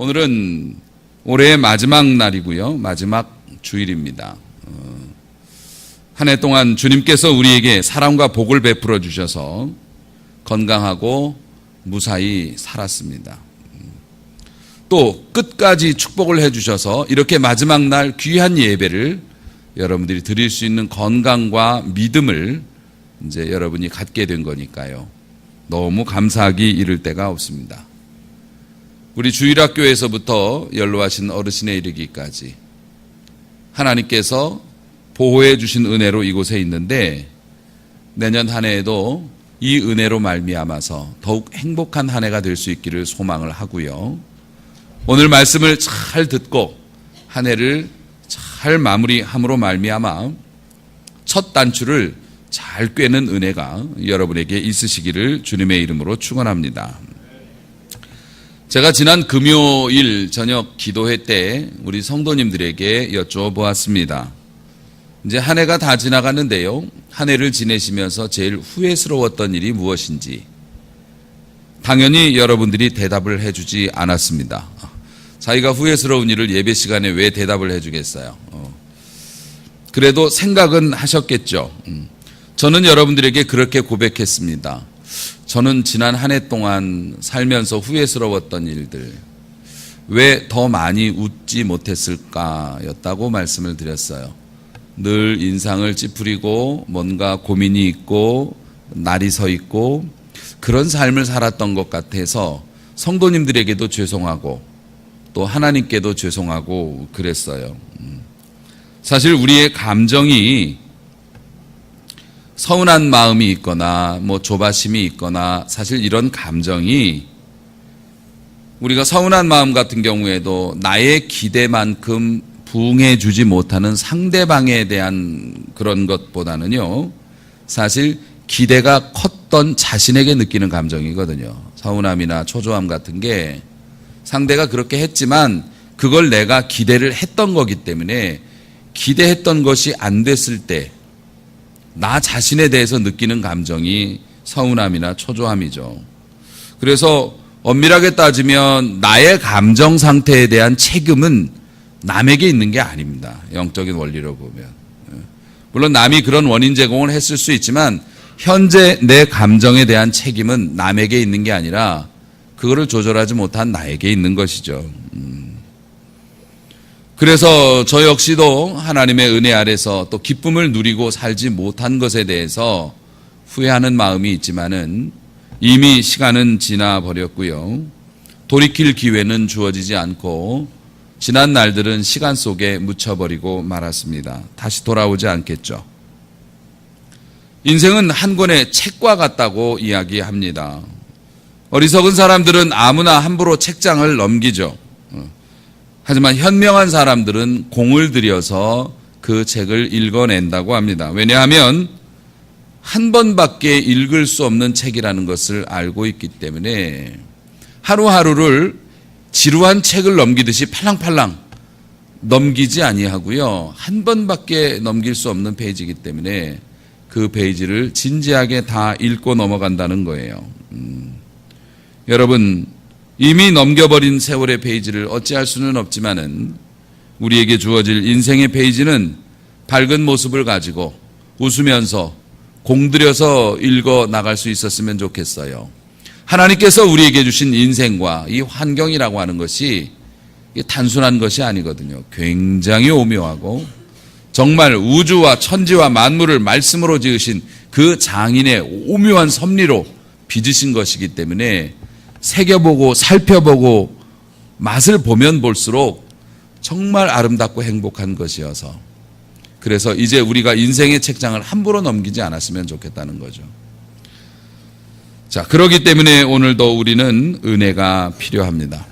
오늘은 올해의 마지막 날이고요. 마지막 주일입니다. 한 해 동안 주님께서 우리에게 사랑과 복을 베풀어 주셔서 건강하고 무사히 살았습니다. 또 끝까지 축복을 해 주셔서 이렇게 마지막 날 귀한 예배를 여러분들이 드릴 수 있는 건강과 믿음을 이제 여러분이 갖게 된 거니까요. 너무 감사하기 이를 데가 없습니다. 우리 주일학교에서부터 연로하신 어르신에 이르기까지 하나님께서 보호해 주신 은혜로 이곳에 있는데 내년 한 해에도 이 은혜로 말미암아서 더욱 행복한 한 해가 될 수 있기를 소망을 하고요. 오늘 말씀을 잘 듣고 한 해를 잘 마무리함으로 말미암아 첫 단추를 잘 꿰는 은혜가 여러분에게 있으시기를 주님의 이름으로 축원합니다. 제가 지난 금요일 저녁 기도회 때 우리 성도님들에게 여쭤보았습니다. 이제 한 해가 다 지나갔는데요. 한 해를 지내시면서 제일 후회스러웠던 일이 무엇인지 당연히 여러분들이 대답을 해주지 않았습니다. 자기가 후회스러운 일을 예배 시간에 왜 대답을 해주겠어요? 그래도 생각은 하셨겠죠. 저는 여러분들에게 그렇게 고백했습니다. 저는 지난 한 해 동안 살면서 후회스러웠던 일들, 왜 더 많이 웃지 못했을까였다고 말씀을 드렸어요. 늘 인상을 찌푸리고 뭔가 고민이 있고 날이 서 있고 그런 삶을 살았던 것 같아서 성도님들에게도 죄송하고 또 하나님께도 죄송하고 그랬어요. 사실 우리의 감정이 서운한 마음이 있거나 조바심이 있거나 사실 이런 감정이 우리가 서운한 마음 같은 경우에도 나의 기대만큼 부응해 주지 못하는 상대방에 대한 그런 것보다는요, 사실 기대가 컸던 자신에게 느끼는 감정이거든요. 서운함이나 초조함 같은 게 상대가 그렇게 했지만 그걸 내가 기대를 했던 거기 때문에 기대했던 것이 안 됐을 때 나 자신에 대해서 느끼는 감정이 서운함이나 초조함이죠. 그래서 엄밀하게 따지면 나의 감정 상태에 대한 책임은 남에게 있는 게 아닙니다. 영적인 원리로 보면. 물론 남이 그런 원인 제공을 했을 수 있지만 현재 내 감정에 대한 책임은 남에게 있는 게 아니라 그거를 조절하지 못한 나에게 있는 것이죠. 그래서 저 역시도 하나님의 은혜 아래서 또 기쁨을 누리고 살지 못한 것에 대해서 후회하는 마음이 있지만은 이미 시간은 지나 버렸고요. 돌이킬 기회는 주어지지 않고 지난 날들은 시간 속에 묻혀버리고 말았습니다. 다시 돌아오지 않겠죠. 인생은 한 권의 책과 같다고 이야기합니다. 어리석은 사람들은 아무나 함부로 책장을 넘기죠. 하지만 현명한 사람들은 공을 들여서 그 책을 읽어낸다고 합니다. 왜냐하면 한 번밖에 읽을 수 없는 책이라는 것을 알고 있기 때문에 하루하루를 지루한 책을 넘기듯이 팔랑팔랑 넘기지 아니하고요. 한 번밖에 넘길 수 없는 페이지이기 때문에 그 페이지를 진지하게 다 읽고 넘어간다는 거예요. 여러분, 이미 넘겨버린 세월의 페이지를 어찌할 수는 없지만은 우리에게 주어질 인생의 페이지는 밝은 모습을 가지고 웃으면서 공들여서 읽어 나갈 수 있었으면 좋겠어요. 하나님께서 우리에게 주신 인생과 이 환경이라고 하는 것이 단순한 것이 아니거든요. 굉장히 오묘하고 정말 우주와 천지와 만물을 말씀으로 지으신 그 장인의 오묘한 섭리로 빚으신 것이기 때문에 새겨보고 살펴보고 맛을 보면 볼수록 정말 아름답고 행복한 것이어서 그래서 이제 우리가 인생의 책장을 함부로 넘기지 않았으면 좋겠다는 거죠. 자, 그렇기 때문에 오늘도 우리는 은혜가 필요합니다.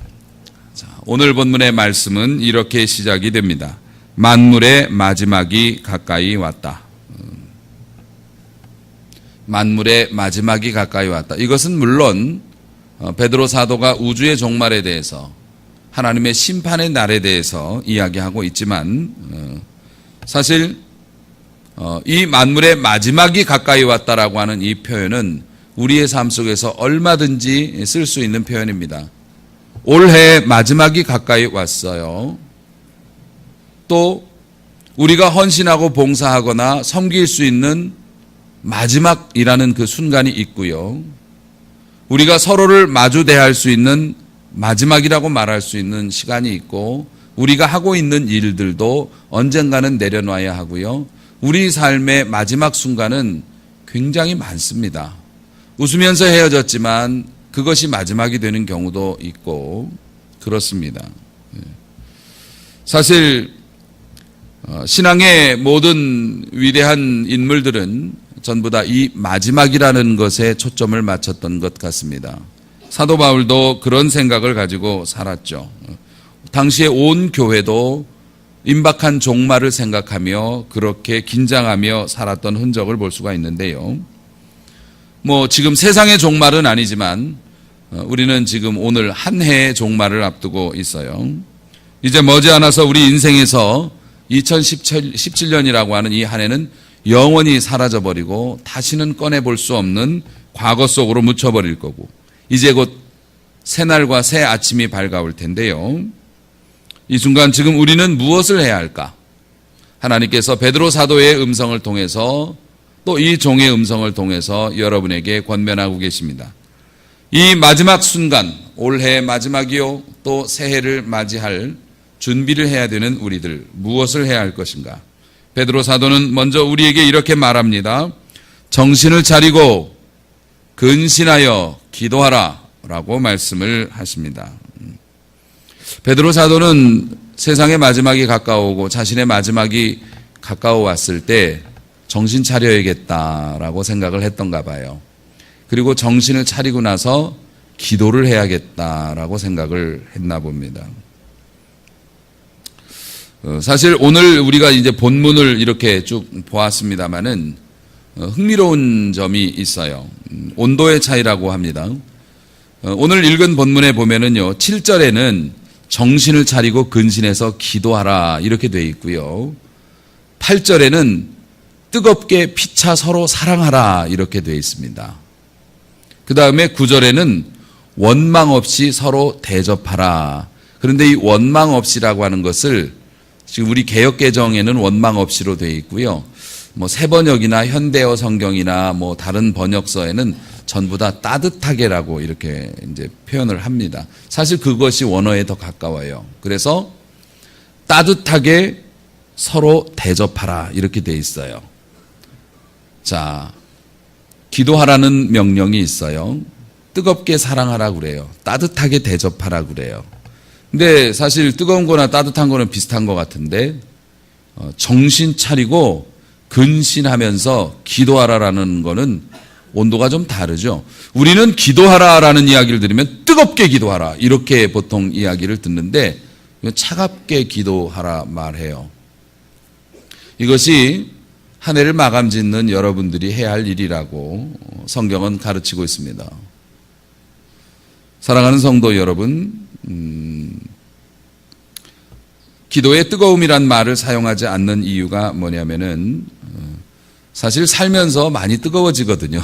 자, 오늘 본문의 말씀은 이렇게 시작이 됩니다. 만물의 마지막이 가까이 왔다. 만물의 마지막이 가까이 왔다. 이것은 물론 베드로 사도가 우주의 종말에 대해서 하나님의 심판의 날에 대해서 이야기하고 있지만 사실 이 만물의 마지막이 가까이 왔다라고 하는 이 표현은 우리의 삶 속에서 얼마든지 쓸 수 있는 표현입니다. 올해 마지막이 가까이 왔어요. 또 우리가 헌신하고 봉사하거나 섬길 수 있는 마지막이라는 그 순간이 있고요. 우리가 서로를 마주 대할 수 있는 마지막이라고 말할 수 있는 시간이 있고, 우리가 하고 있는 일들도 언젠가는 내려놔야 하고요. 우리 삶의 마지막 순간은 굉장히 많습니다. 웃으면서 헤어졌지만 그것이 마지막이 되는 경우도 있고 그렇습니다. 사실 신앙의 모든 위대한 인물들은 전부 다 이 마지막이라는 것에 초점을 맞췄던 것 같습니다. 사도 바울도 그런 생각을 가지고 살았죠. 당시에 온 교회도 임박한 종말을 생각하며 그렇게 긴장하며 살았던 흔적을 볼 수가 있는데요. 지금 세상의 종말은 아니지만 우리는 지금 오늘 한 해의 종말을 앞두고 있어요. 이제 머지않아서 우리 인생에서 2017년이라고 하는 이 한 해는 영원히 사라져버리고 다시는 꺼내볼 수 없는 과거 속으로 묻혀버릴 거고, 이제 곧 새날과 새 아침이 밝아올 텐데요. 이 순간 지금 우리는 무엇을 해야 할까? 하나님께서 베드로 사도의 음성을 통해서 또 이 종의 음성을 통해서 여러분에게 권면하고 계십니다. 이 마지막 순간, 올해 마지막이요 또 새해를 맞이할 준비를 해야 되는 우리들, 무엇을 해야 할 것인가? 베드로 사도는 먼저 우리에게 이렇게 말합니다. 정신을 차리고 근신하여 기도하라 라고 말씀을 하십니다. 베드로 사도는 세상의 마지막이 가까우고 자신의 마지막이 가까워 왔을 때 정신 차려야겠다라고 생각을 했던가 봐요. 그리고 정신을 차리고 나서 기도를 해야겠다라고 생각을 했나 봅니다. 사실 오늘 우리가 이제 본문을 이렇게 쭉 보았습니다만은 흥미로운 점이 있어요. 온도의 차이라고 합니다. 오늘 읽은 본문에 보면은요, 7절에는 정신을 차리고 근신해서 기도하라 이렇게 돼 있고요. 8절에는 뜨겁게 피차 서로 사랑하라 이렇게 돼 있습니다. 그 다음에 9절에는 원망 없이 서로 대접하라. 그런데 이 원망 없이라고 하는 것을 지금 우리 개역개정에는 원망 없이로 되어 있고요. 새번역이나 현대어 성경이나 다른 번역서에는 전부 다 따뜻하게라고 이렇게 이제 표현을 합니다. 사실 그것이 원어에 더 가까워요. 그래서 따뜻하게 서로 대접하라 이렇게 돼 있어요. 자, 기도하라는 명령이 있어요. 뜨겁게 사랑하라 그래요. 따뜻하게 대접하라 그래요. 근데 사실 뜨거운 거나 따뜻한 거는 비슷한 것 같은데 정신 차리고 근신하면서 기도하라라는 거는 온도가 좀 다르죠. 우리는 기도하라라는 이야기를 들으면 뜨겁게 기도하라 이렇게 보통 이야기를 듣는데 차갑게 기도하라 말해요. 이것이 한 해를 마감 짓는 여러분들이 해야 할 일이라고 성경은 가르치고 있습니다. 사랑하는 성도 여러분, 기도의 뜨거움이란 말을 사용하지 않는 이유가 뭐냐면은 사실 살면서 많이 뜨거워지거든요.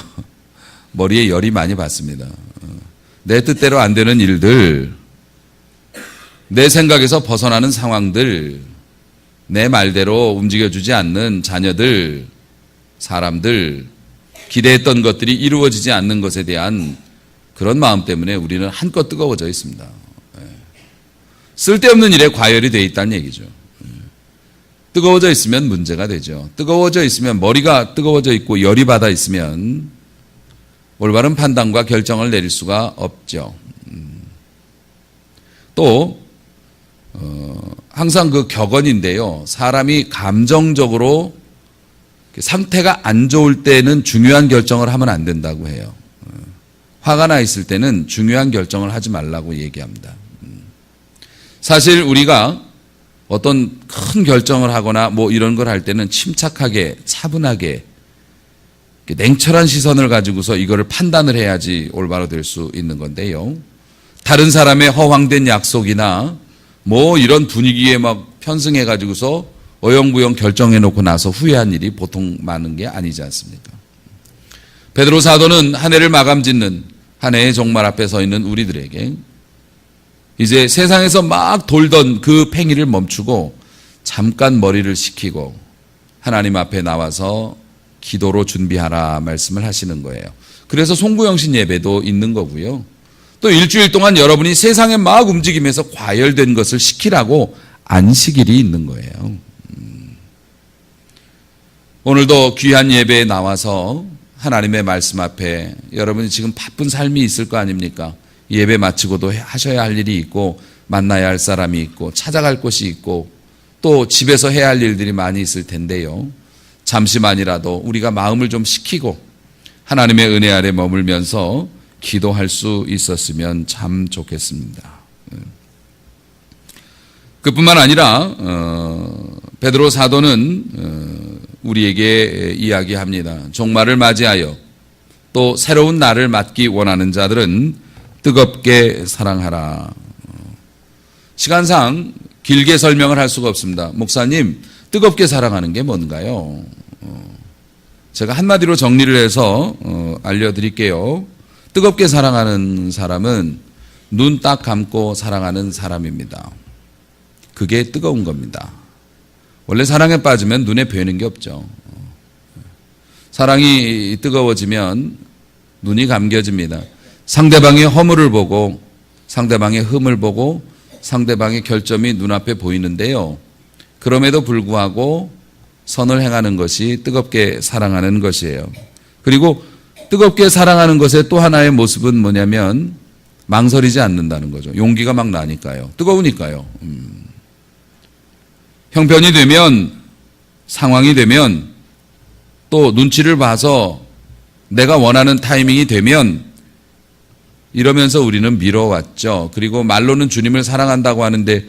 머리에 열이 많이 받습니다. 내 뜻대로 안 되는 일들, 내 생각에서 벗어나는 상황들, 내 말대로 움직여주지 않는 자녀들, 사람들, 기대했던 것들이 이루어지지 않는 것에 대한 그런 마음 때문에 우리는 한껏 뜨거워져 있습니다. 쓸데없는 일에 과열이 되어 있다는 얘기죠. 뜨거워져 있으면 문제가 되죠. 뜨거워져 있으면, 머리가 뜨거워져 있고 열이 받아 있으면 올바른 판단과 결정을 내릴 수가 없죠. 또 항상 그 격언인데요, 사람이 감정적으로 상태가 안 좋을 때는 중요한 결정을 하면 안 된다고 해요. 화가 나 있을 때는 중요한 결정을 하지 말라고 얘기합니다. 사실 우리가 어떤 큰 결정을 하거나 이런 걸 할 때는 침착하게, 차분하게, 냉철한 시선을 가지고서 이거를 판단을 해야지 올바로 될 수 있는 건데요. 다른 사람의 허황된 약속이나 이런 분위기에 편승해 가지고서 어영부영 결정해 놓고 나서 후회한 일이 보통 많은 게 아니지 않습니까? 베드로 사도는 한 해를 마감 짓는 한 해의 종말 앞에 서 있는 우리들에게 이제 세상에서 막 돌던 그 팽이를 멈추고 잠깐 머리를 식히고 하나님 앞에 나와서 기도로 준비하라 말씀을 하시는 거예요. 그래서 송구영신 예배도 있는 거고요. 또 일주일 동안 여러분이 세상에 막 움직이면서 과열된 것을 식히라고 안식일이 있는 거예요. 오늘도 귀한 예배에 나와서 하나님의 말씀 앞에 여러분이 지금 바쁜 삶이 있을 거 아닙니까? 예배 마치고도 하셔야 할 일이 있고 만나야 할 사람이 있고 찾아갈 곳이 있고 또 집에서 해야 할 일들이 많이 있을 텐데요. 잠시만이라도 우리가 마음을 좀 식히고 하나님의 은혜 아래 머물면서 기도할 수 있었으면 참 좋겠습니다. 그뿐만 아니라 베드로 사도는 우리에게 이야기합니다. 종말을 맞이하여 또 새로운 날을 맞기 원하는 자들은 뜨겁게 사랑하라. 시간상 길게 설명을 할 수가 없습니다. 목사님, 뜨겁게 사랑하는 게 뭔가요? 제가 한마디로 정리를 해서 알려드릴게요. 뜨겁게 사랑하는 사람은 눈 딱 감고 사랑하는 사람입니다. 그게 뜨거운 겁니다. 원래 사랑에 빠지면 눈에 보이는 게 없죠. 사랑이 뜨거워지면 눈이 감겨집니다. 상대방의 허물을 보고 상대방의 흠을 보고 상대방의 결점이 눈앞에 보이는데요. 그럼에도 불구하고 선을 행하는 것이 뜨겁게 사랑하는 것이에요. 그리고 뜨겁게 사랑하는 것의 또 하나의 모습은 뭐냐면 망설이지 않는다는 거죠. 용기가 막 나니까요. 뜨거우니까요. 형편이 되면 상황이 되면 또 눈치를 봐서 내가 원하는 타이밍이 되면 이러면서 우리는 미뤄왔죠. 그리고 말로는 주님을 사랑한다고 하는데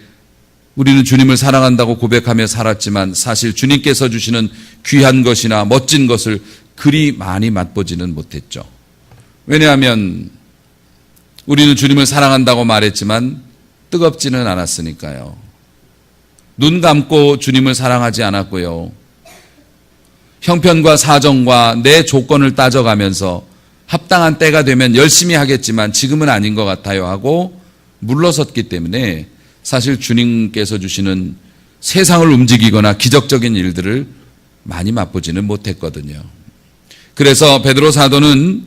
우리는 주님을 사랑한다고 고백하며 살았지만 사실 주님께서 주시는 귀한 것이나 멋진 것을 그리 많이 맛보지는 못했죠. 왜냐하면 우리는 주님을 사랑한다고 말했지만 뜨겁지는 않았으니까요. 눈 감고 주님을 사랑하지 않았고요. 형편과 사정과 내 조건을 따져가면서 합당한 때가 되면 열심히 하겠지만 지금은 아닌 것 같아요 하고 물러섰기 때문에 사실 주님께서 주시는 세상을 움직이거나 기적적인 일들을 많이 맛보지는 못했거든요. 그래서 베드로 사도는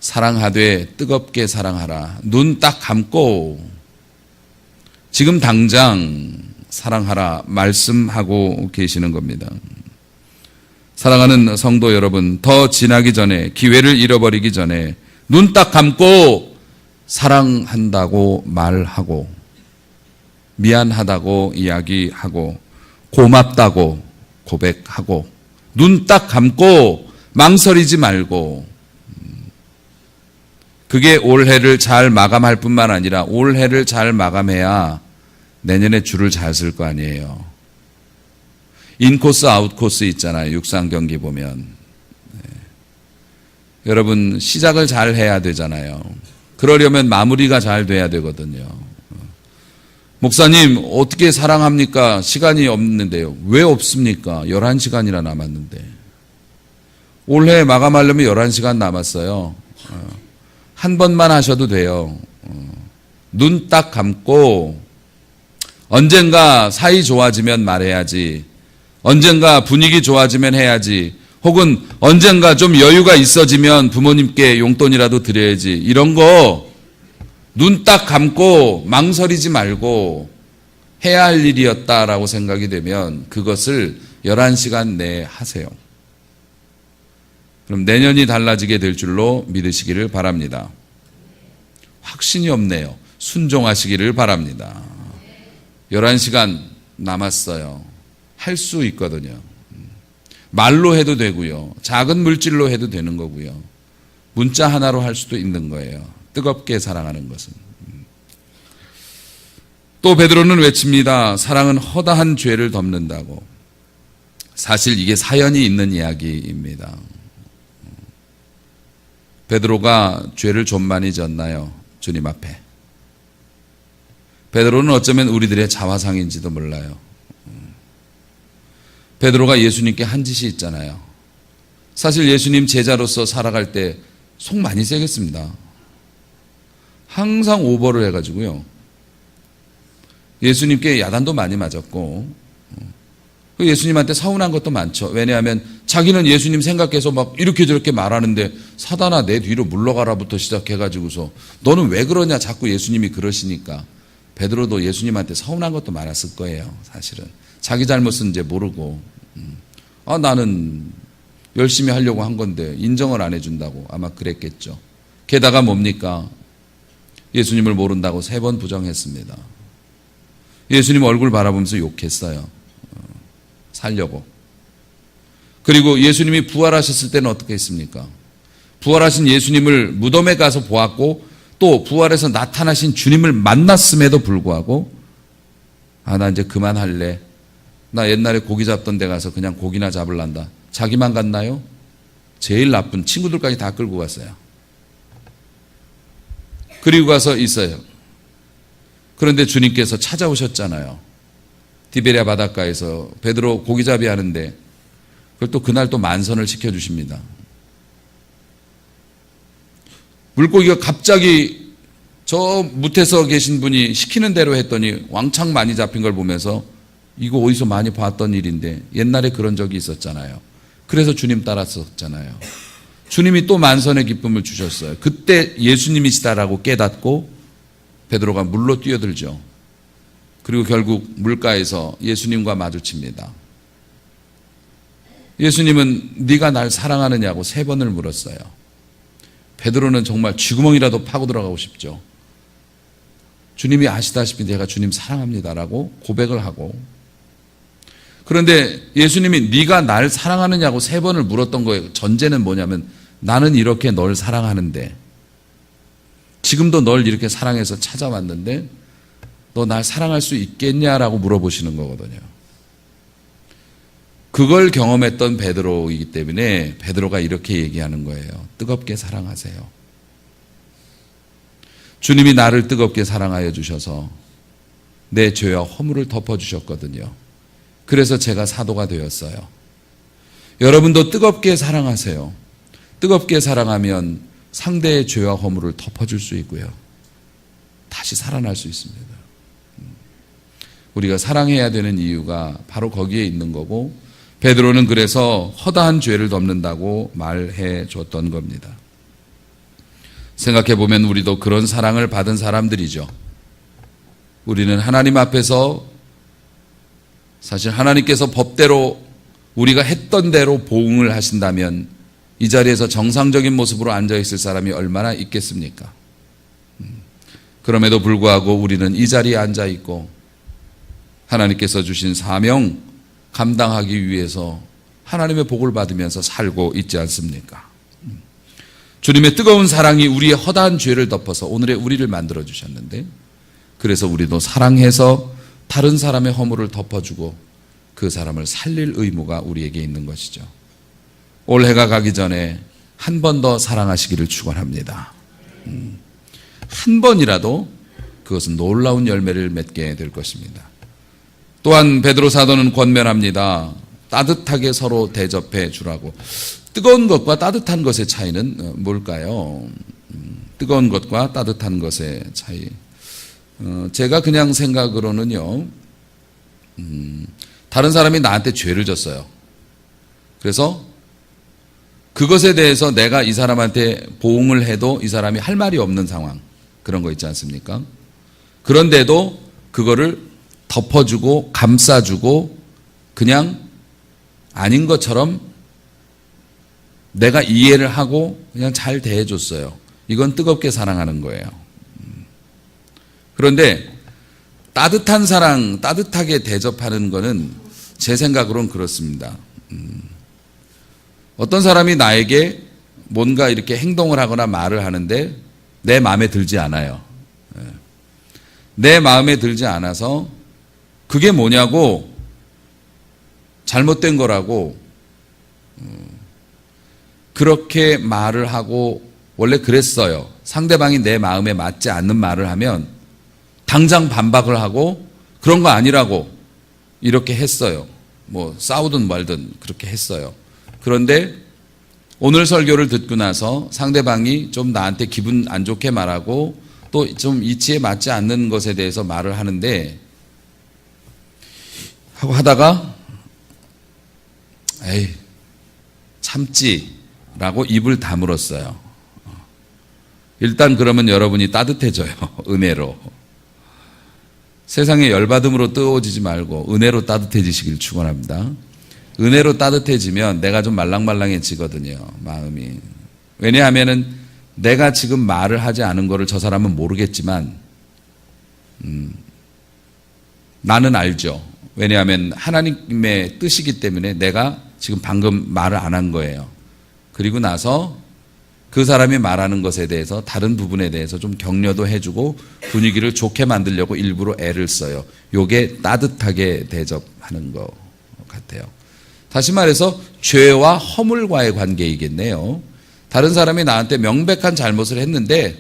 사랑하되 뜨겁게 사랑하라. 눈 딱 감고 지금 당장 사랑하라 말씀하고 계시는 겁니다. 사랑하는 성도 여러분, 더 지나기 전에 기회를 잃어버리기 전에 눈 딱 감고 사랑한다고 말하고 미안하다고 이야기하고 고맙다고 고백하고 눈 딱 감고 망설이지 말고 그게 올해를 잘 마감할 뿐만 아니라 올해를 잘 마감해야 내년에 줄을 잘 쓸 거 아니에요. 인코스 아웃코스 있잖아요. 육상 경기 보면. 네. 여러분 시작을 잘 해야 되잖아요. 그러려면 마무리가 잘 돼야 되거든요. 목사님 어떻게 사랑합니까? 시간이 없는데요. 왜 없습니까? 11시간이나 남았는데. 올해 마감하려면 11시간 남았어요. 한 번만 하셔도 돼요. 눈 딱 감고 언젠가 사이 좋아지면 말해야지. 언젠가 분위기 좋아지면 해야지. 혹은 언젠가 좀 여유가 있어지면 부모님께 용돈이라도 드려야지. 이런 거 눈 딱 감고 망설이지 말고 해야 할 일이었다라고 생각이 되면 그것을 11시간 내에 하세요. 그럼 내년이 달라지게 될 줄로 믿으시기를 바랍니다. 확신이 없네요. 순종하시기를 바랍니다. 11시간 남았어요. 할 수 있거든요. 말로 해도 되고요. 작은 물질로 해도 되는 거고요. 문자 하나로 할 수도 있는 거예요. 뜨겁게 사랑하는 것은. 또 베드로는 외칩니다. 사랑은 허다한 죄를 덮는다고. 사실 이게 사연이 있는 이야기입니다. 베드로가 죄를 좀 많이 졌나요? 주님 앞에. 베드로는 어쩌면 우리들의 자화상인지도 몰라요. 베드로가 예수님께 한 짓이 있잖아요. 사실 예수님 제자로서 살아갈 때 속 많이 세겠습니다. 항상 오버를 해가지고요. 예수님께 야단도 많이 맞았고 예수님한테 서운한 것도 많죠. 왜냐하면 자기는 예수님 생각해서 막 이렇게 저렇게 말하는데 사단아 내 뒤로 물러가라부터 시작해가지고서 너는 왜 그러냐 자꾸 예수님이 그러시니까 베드로도 예수님한테 서운한 것도 많았을 거예요. 사실은 자기 잘못은 이제 모르고 나는 열심히 하려고 한 건데 인정을 안 해준다고 아마 그랬겠죠. 게다가 뭡니까? 예수님을 모른다고 3번 부정했습니다. 예수님 얼굴 바라보면서 욕했어요. 살려고. 그리고 예수님이 부활하셨을 때는 어떻게 했습니까? 부활하신 예수님을 무덤에 가서 보았고 또 부활해서 나타나신 주님을 만났음에도 불구하고 나 이제 그만할래. 나 옛날에 고기 잡던 데 가서 그냥 고기나 잡을란다. 자기만 갔나요? 제일 나쁜 친구들까지 다 끌고 갔어요. 그리고 가서 있어요. 그런데 주님께서 찾아오셨잖아요. 디베랴 바닷가에서 베드로 고기잡이 하는데 그걸 또 그날 또 만선을 시켜주십니다. 물고기가 갑자기 저 무태서 계신 분이 시키는 대로 했더니 왕창 많이 잡힌 걸 보면서 이거 어디서 많이 봤던 일인데 옛날에 그런 적이 있었잖아요. 그래서 주님 따랐었잖아요. 주님이 또 만선의 기쁨을 주셨어요. 그때 예수님이시다라고 깨닫고 베드로가 물로 뛰어들죠. 그리고 결국 물가에서 예수님과 마주칩니다. 예수님은 네가 날 사랑하느냐고 3번을 물었어요. 베드로는 정말 쥐구멍이라도 파고 들어가고 싶죠. 주님이 아시다시피 내가 주님 사랑합니다라고 고백을 하고 그런데 예수님이 네가 날 사랑하느냐고 3번을 물었던 거예요. 전제는 뭐냐면 나는 이렇게 널 사랑하는데 지금도 널 이렇게 사랑해서 찾아왔는데 너 날 사랑할 수 있겠냐라고 물어보시는 거거든요. 그걸 경험했던 베드로이기 때문에 베드로가 이렇게 얘기하는 거예요. 뜨겁게 사랑하세요. 주님이 나를 뜨겁게 사랑하여 주셔서 내 죄와 허물을 덮어주셨거든요. 그래서 제가 사도가 되었어요. 여러분도 뜨겁게 사랑하세요. 뜨겁게 사랑하면 상대의 죄와 허물을 덮어줄 수 있고요. 다시 살아날 수 있습니다. 우리가 사랑해야 되는 이유가 바로 거기에 있는 거고 베드로는 그래서 허다한 죄를 덮는다고 말해 줬던 겁니다. 생각해 보면 우리도 그런 사랑을 받은 사람들이죠. 우리는 하나님 앞에서 사실 하나님께서 법대로 우리가 했던 대로 보응을 하신다면 이 자리에서 정상적인 모습으로 앉아있을 사람이 얼마나 있겠습니까? 그럼에도 불구하고 우리는 이 자리에 앉아있고 하나님께서 주신 사명 감당하기 위해서 하나님의 복을 받으면서 살고 있지 않습니까? 주님의 뜨거운 사랑이 우리의 허다한 죄를 덮어서 오늘의 우리를 만들어 주셨는데 그래서 우리도 사랑해서 다른 사람의 허물을 덮어주고 그 사람을 살릴 의무가 우리에게 있는 것이죠. 올해가 가기 전에 한 번 더 사랑하시기를 축원합니다. 한 번이라도 그것은 놀라운 열매를 맺게 될 것입니다. 또한 베드로 사도는 권면합니다. 따뜻하게 서로 대접해 주라고. 뜨거운 것과 따뜻한 것의 차이는 뭘까요? 뜨거운 것과 따뜻한 것의 차이. 제가 그냥 생각으로는요. 다른 사람이 나한테 죄를 졌어요. 그래서 그것에 대해서 내가 이 사람한테 보응을 해도 이 사람이 할 말이 없는 상황. 그런 거 있지 않습니까? 그런데도 그거를 덮어주고 감싸주고 그냥 아닌 것처럼 내가 이해를 하고 그냥 잘 대해줬어요. 이건 뜨겁게 사랑하는 거예요. 그런데 따뜻한 사랑, 따뜻하게 대접하는 거는 제 생각으로는 그렇습니다. 어떤 사람이 나에게 뭔가 이렇게 행동을 하거나 말을 하는데 내 마음에 들지 않아요. 내 마음에 들지 않아서 그게 뭐냐고 잘못된 거라고 그렇게 말을 하고 원래 그랬어요. 상대방이 내 마음에 맞지 않는 말을 하면 당장 반박을 하고 그런 거 아니라고 이렇게 했어요. 뭐 싸우든 말든 그렇게 했어요. 그런데 오늘 설교를 듣고 나서 상대방이 좀 나한테 기분 안 좋게 말하고 또 좀 이치에 맞지 않는 것에 대해서 말을 하는데 하고 하다가 에이 참지라고 입을 다물었어요. 일단 그러면 여러분이 따뜻해져요. 은혜로. 세상에 열받음으로 뜨거워지지 말고 은혜로 따뜻해지시길 축원합니다. 은혜로 따뜻해지면 내가 좀 말랑말랑해지거든요. 마음이. 왜냐하면은 내가 지금 말을 하지 않은 거를 저 사람은 모르겠지만 나는 알죠. 왜냐하면 하나님의 뜻이기 때문에 내가 지금 방금 말을 안 한 거예요. 그리고 나서 그 사람이 말하는 것에 대해서 다른 부분에 대해서 좀 격려도 해주고 분위기를 좋게 만들려고 일부러 애를 써요. 요게 따뜻하게 대접하는 것 같아요. 다시 말해서 죄와 허물과의 관계이겠네요. 다른 사람이 나한테 명백한 잘못을 했는데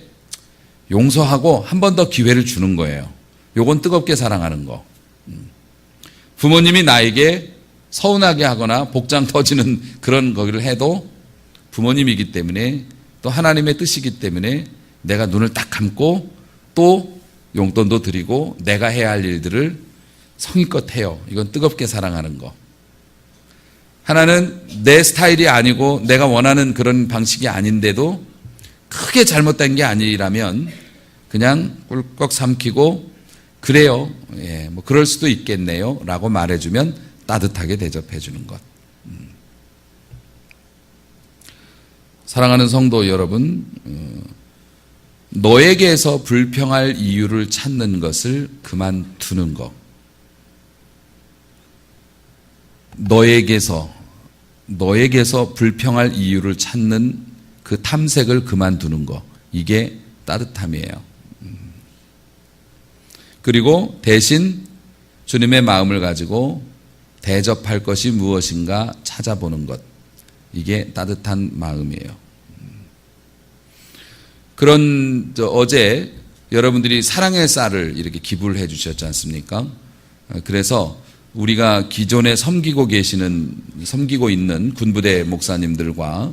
용서하고 한 번 더 기회를 주는 거예요. 요건 뜨겁게 사랑하는 거. 부모님이 나에게 서운하게 하거나 복장 터지는 그런 거기를 해도 부모님이기 때문에 또 하나님의 뜻이기 때문에 내가 눈을 딱 감고 또 용돈도 드리고 내가 해야 할 일들을 성의껏 해요. 이건 뜨겁게 사랑하는 거. 하나는 내 스타일이 아니고 내가 원하는 그런 방식이 아닌데도 크게 잘못된 게 아니라면 그냥 꿀꺽 삼키고 그래요. 예, 뭐 그럴 수도 있겠네요. 라고 말해주면 따뜻하게 대접해 주는 것. 사랑하는 성도 여러분, 너에게서 불평할 이유를 찾는 것을 그만두는 것. 너에게서 불평할 이유를 찾는 그 탐색을 그만두는 것. 이게 따뜻함이에요. 그리고 대신 주님의 마음을 가지고 대접할 것이 무엇인가 찾아보는 것. 이게 따뜻한 마음이에요. 어제 여러분들이 사랑의 쌀을 이렇게 기부를 해 주셨지 않습니까? 그래서 우리가 기존에 섬기고 있는 군부대 목사님들과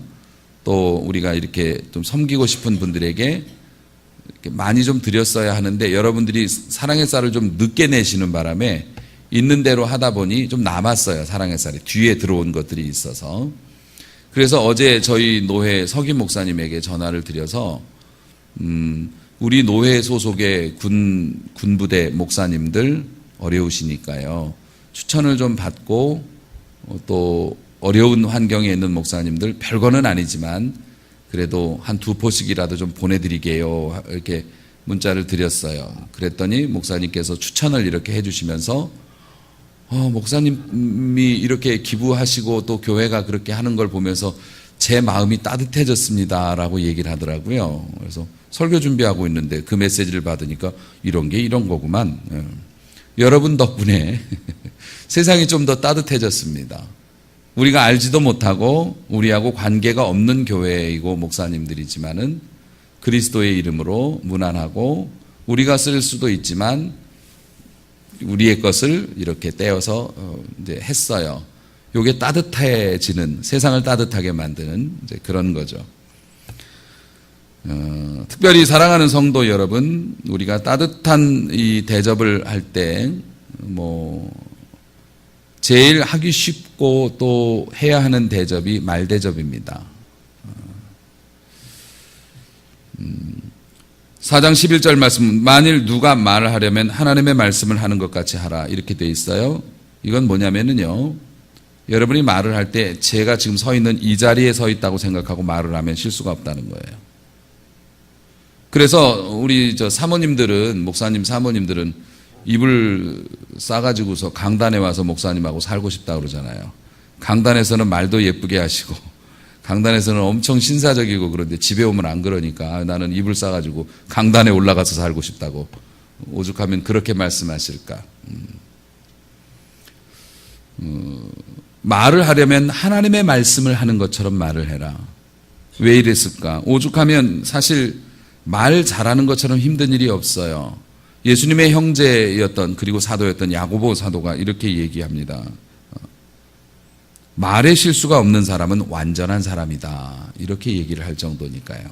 또 우리가 이렇게 좀 섬기고 싶은 분들에게 이렇게 많이 좀 드렸어야 하는데 여러분들이 사랑의 쌀을 좀 늦게 내시는 바람에 있는 대로 하다 보니 좀 남았어요. 사랑의 쌀이 뒤에 들어온 것들이 있어서. 그래서 어제 저희 노회 서김 목사님에게 전화를 드려서 우리 노회 소속의 군부대 목사님들 어려우시니까요. 추천을 좀 받고 또 어려운 환경에 있는 목사님들 별거는 아니지만 그래도 한 2포씩이라도 좀 보내드리게요. 이렇게 문자를 드렸어요. 그랬더니 목사님께서 추천을 이렇게 해주시면서 목사님이 이렇게 기부하시고 또 교회가 그렇게 하는 걸 보면서 제 마음이 따뜻해졌습니다. 라고 얘기를 하더라고요. 그래서 설교 준비하고 있는데 그 메시지를 받으니까 이런 게 이런 거구만. 여러분 덕분에 세상이 좀 더 따뜻해졌습니다. 우리가 알지도 못하고 우리하고 관계가 없는 교회이고 목사님들이지만은 그리스도의 이름으로 무난하고 우리가 쓸 수도 있지만 우리의 것을 이렇게 떼어서 이제 했어요. 요게 따뜻해지는, 세상을 따뜻하게 만드는 이제 그런 거죠. 특별히 사랑하는 성도 여러분, 우리가 따뜻한 이 대접을 할 때 제일 하기 쉽고 또 해야 하는 대접이 말 대접입니다. 4장 11절 말씀, 만일 누가 말을 하려면 하나님의 말씀을 하는 것 같이 하라. 이렇게 돼 있어요. 이건 뭐냐면요. 여러분이 말을 할 때 제가 지금 서 있는 이 자리에 서 있다고 생각하고 말을 하면 실수가 없다는 거예요. 그래서 우리 사모님들은, 목사님 사모님들은 입을 싸가지고서 강단에 와서 목사님하고 살고 싶다 그러잖아요. 강단에서는 말도 예쁘게 하시고 강단에서는 엄청 신사적이고 그런데 집에 오면 안 그러니까 나는 입을 싸가지고 강단에 올라가서 살고 싶다고 오죽하면 그렇게 말씀하실까. 말을 하려면 하나님의 말씀을 하는 것처럼 말을 해라. 왜 이랬을까? 오죽하면 사실 말 잘하는 것처럼 힘든 일이 없어요. 예수님의 형제였던 그리고 사도였던 야고보 사도가 이렇게 얘기합니다. 말에 실수가 없는 사람은 완전한 사람이다. 이렇게 얘기를 할 정도니까요.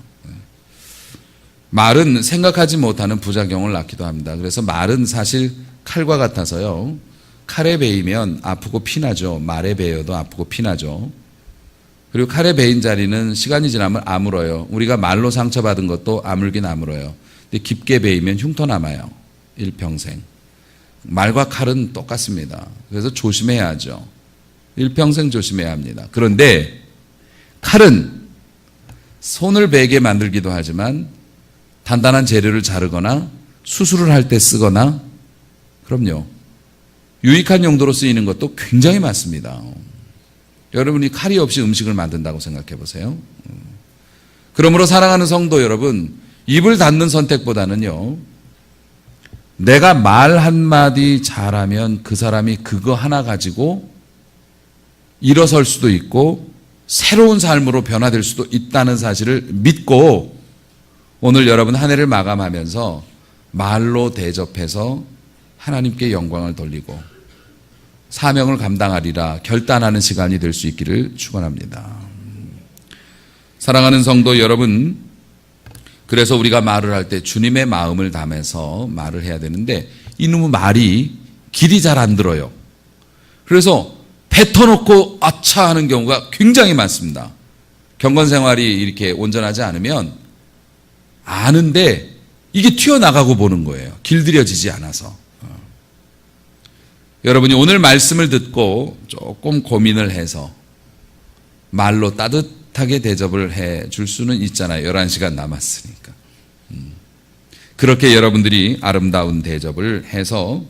말은 생각하지 못하는 부작용을 낳기도 합니다. 그래서 말은 사실 칼과 같아서요. 칼에 베이면 아프고 피나죠. 말에 베여도 아프고 피나죠. 그리고 칼에 베인 자리는 시간이 지나면 아물어요. 우리가 말로 상처받은 것도 아물긴 아물어요. 근데 깊게 베이면 흉터 남아요. 일평생. 말과 칼은 똑같습니다. 그래서 조심해야 하죠. 일평생 조심해야 합니다. 그런데 칼은 손을 베게 만들기도 하지만 단단한 재료를 자르거나 수술을 할 때 쓰거나, 그럼요, 유익한 용도로 쓰이는 것도 굉장히 많습니다. 여러분이 칼이 없이 음식을 만든다고 생각해 보세요. 그러므로 사랑하는 성도 여러분, 입을 닫는 선택보다는요, 내가 말 한마디 잘하면 그 사람이 그거 하나 가지고 일어설 수도 있고 새로운 삶으로 변화될 수도 있다는 사실을 믿고 오늘 여러분 한 해를 마감하면서 말로 대접해서 하나님께 영광을 돌리고 사명을 감당하리라 결단하는 시간이 될 수 있기를 축원합니다. 사랑하는 성도 여러분, 그래서 우리가 말을 할 때 주님의 마음을 담아서 말을 해야 되는데 이놈의 말이 길이 잘 안 들어요. 그래서 뱉어놓고 아차 하는 경우가 굉장히 많습니다. 경건 생활이 이렇게 온전하지 않으면 아는데 이게 튀어나가고 보는 거예요. 길들여지지 않아서. 여러분이 오늘 말씀을 듣고 조금 고민을 해서 말로 따뜻하게 대접을 해 줄 수는 있잖아요. 11시간 남았으니까. 그렇게 여러분들이 아름다운 대접을 해서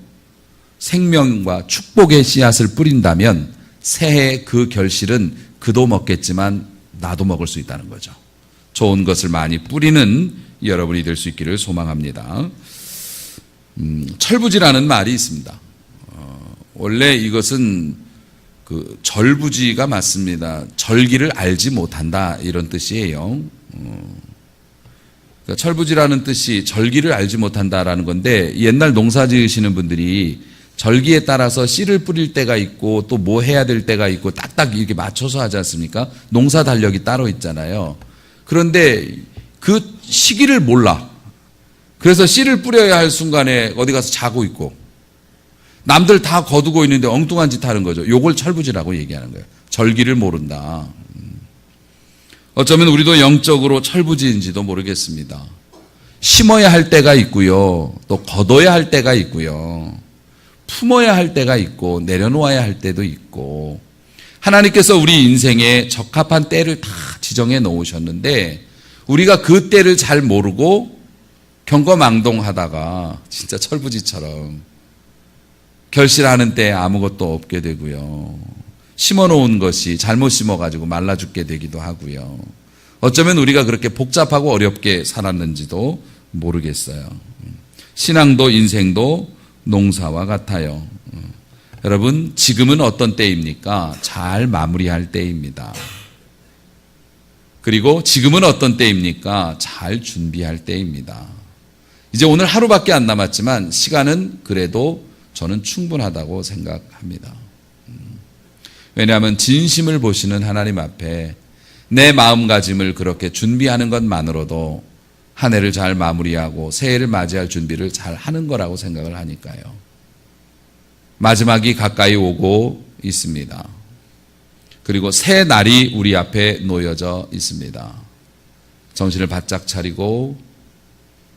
생명과 축복의 씨앗을 뿌린다면 새해 그 결실은 그도 먹겠지만 나도 먹을 수 있다는 거죠. 좋은 것을 많이 뿌리는 여러분이 될 수 있기를 소망합니다. 철부지라는 말이 있습니다. 원래 이것은 그 절부지가 맞습니다. 절기를 알지 못한다 이런 뜻이에요. 그러니까 철부지라는 뜻이 절기를 알지 못한다라는 건데, 옛날 농사 지으시는 분들이 절기에 따라서 씨를 뿌릴 때가 있고 또 뭐 해야 될 때가 있고 딱딱 이렇게 맞춰서 하지 않습니까? 농사 달력이 따로 있잖아요. 그런데 그 시기를 몰라. 그래서 씨를 뿌려야 할 순간에 어디 가서 자고 있고 남들 다 거두고 있는데 엉뚱한 짓 하는 거죠. 요걸 철부지라고 얘기하는 거예요. 절기를 모른다. 어쩌면 우리도 영적으로 철부지인지도 모르겠습니다. 심어야 할 때가 있고요. 또 거둬야 할 때가 있고요. 품어야 할 때가 있고 내려놓아야 할 때도 있고, 하나님께서 우리 인생에 적합한 때를 다 지정해 놓으셨는데 우리가 그 때를 잘 모르고 경거망동하다가 진짜 철부지처럼 결실하는 때 아무것도 없게 되고요. 심어놓은 것이 잘못 심어가지고 말라 죽게 되기도 하고요. 어쩌면 우리가 그렇게 복잡하고 어렵게 살았는지도 모르겠어요. 신앙도 인생도 농사와 같아요. 여러분, 지금은 어떤 때입니까? 잘 마무리할 때입니다. 그리고 지금은 어떤 때입니까? 잘 준비할 때입니다. 이제 오늘 하루밖에 안 남았지만 시간은 그래도 저는 충분하다고 생각합니다. 왜냐하면 진심을 보시는 하나님 앞에 내 마음가짐을 그렇게 준비하는 것만으로도 한 해를 잘 마무리하고 새해를 맞이할 준비를 잘 하는 거라고 생각을 하니까요. 마지막이 가까이 오고 있습니다. 그리고 새 날이 우리 앞에 놓여져 있습니다. 정신을 바짝 차리고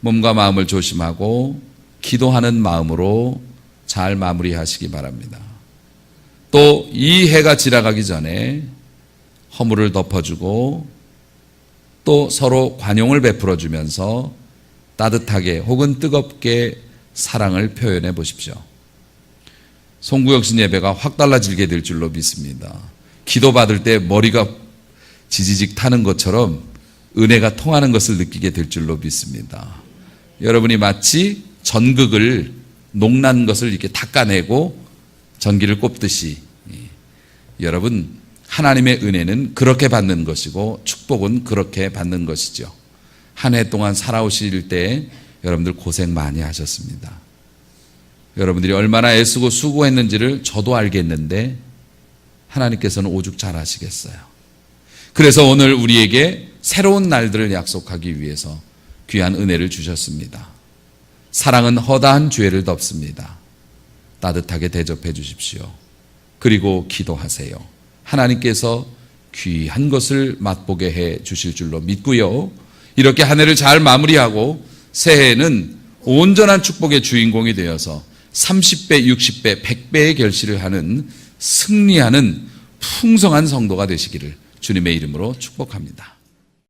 몸과 마음을 조심하고 기도하는 마음으로 잘 마무리하시기 바랍니다. 또 이 해가 지나가기 전에 허물을 덮어주고 또 서로 관용을 베풀어 주면서 따뜻하게 혹은 뜨겁게 사랑을 표현해 보십시오. 송구영신 예배가 확 달라지게 될 줄로 믿습니다. 기도받을 때 머리가 지지직 타는 것처럼 은혜가 통하는 것을 느끼게 될 줄로 믿습니다. 여러분이 마치 전극을 녹난 것을 이렇게 닦아내고 전기를 꼽듯이 여러분, 하나님의 은혜는 그렇게 받는 것이고 축복은 그렇게 받는 것이죠. 한 해 동안 살아오실 때 여러분들 고생 많이 하셨습니다. 여러분들이 얼마나 애쓰고 수고했는지를 저도 알겠는데 하나님께서는 오죽 잘 아시겠어요. 그래서 오늘 우리에게 새로운 날들을 약속하기 위해서 귀한 은혜를 주셨습니다. 사랑은 허다한 죄를 덮습니다. 따뜻하게 대접해 주십시오. 그리고 기도하세요. 하나님께서 귀한 것을 맛보게 해 주실 줄로 믿고요. 이렇게 한 해를 잘 마무리하고 새해에는 온전한 축복의 주인공이 되어서 30배, 60배, 100배의 결실을 하는 승리하는 풍성한 성도가 되시기를 주님의 이름으로 축복합니다.